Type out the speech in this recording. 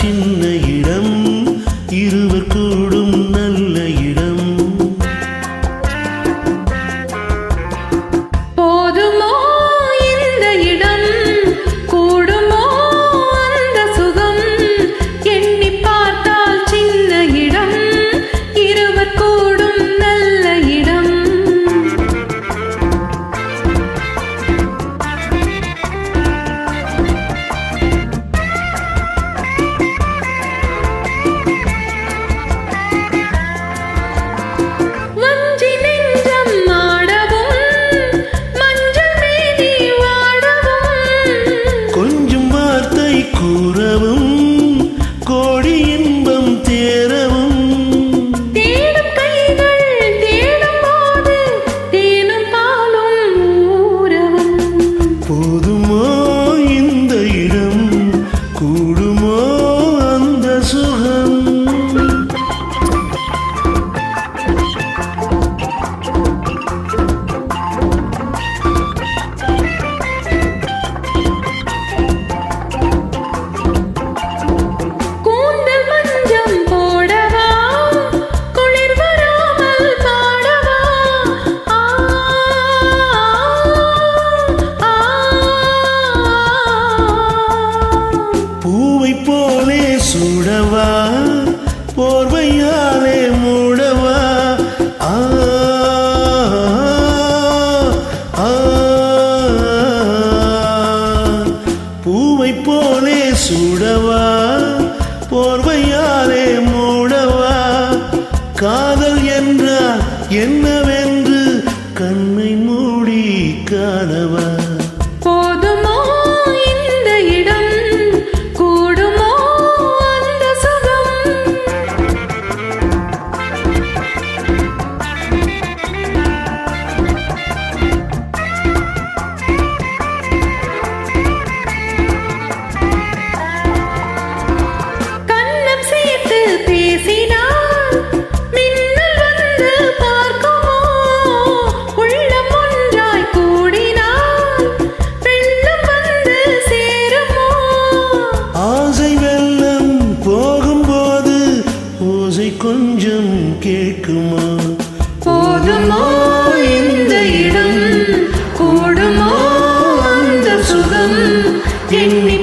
சின்ன இடம் இருவர் கூடும் நல்ல இடம். போதுமோ இந்த இடம், கூடுமோ அந்த சுகம், எண்ணி பார்த்தால் சின்ன இடம் இருவர் கூடும் நல்ல இடம். கூறவும் கோடி இன்பம் தேரவும், தேடும் கைகள் தேடும் போது தேனும் பாலும் ஊரவும். போதுமோ இந்த இடம், கூடுமோ அந்த சுகம். போலே சுடவா போர்வையாலே மூடவா, பூவை போலே சுடவா போர்வையாலே மூடவா, காதல் என்றால் என்னவென்று கண்ணை மூடி காணவா. போதுமோ இந்த இடம், கூடுமோ அந்த சுகம். கண்ணம் சேர்த்து பேசினார் மின்னல் வந்து பார்க்குமோ, உள்ளம் ஒன்றாய் கூடினார் வெள்ளம் வந்து சேருமோ. ஆசை வெள்ளம் போகும்போது ஓசை கொஞ்சம் கேட்குமா. போதுமோ இந்த இடம், கூடுமோ அந்த சுகம், எண்ணி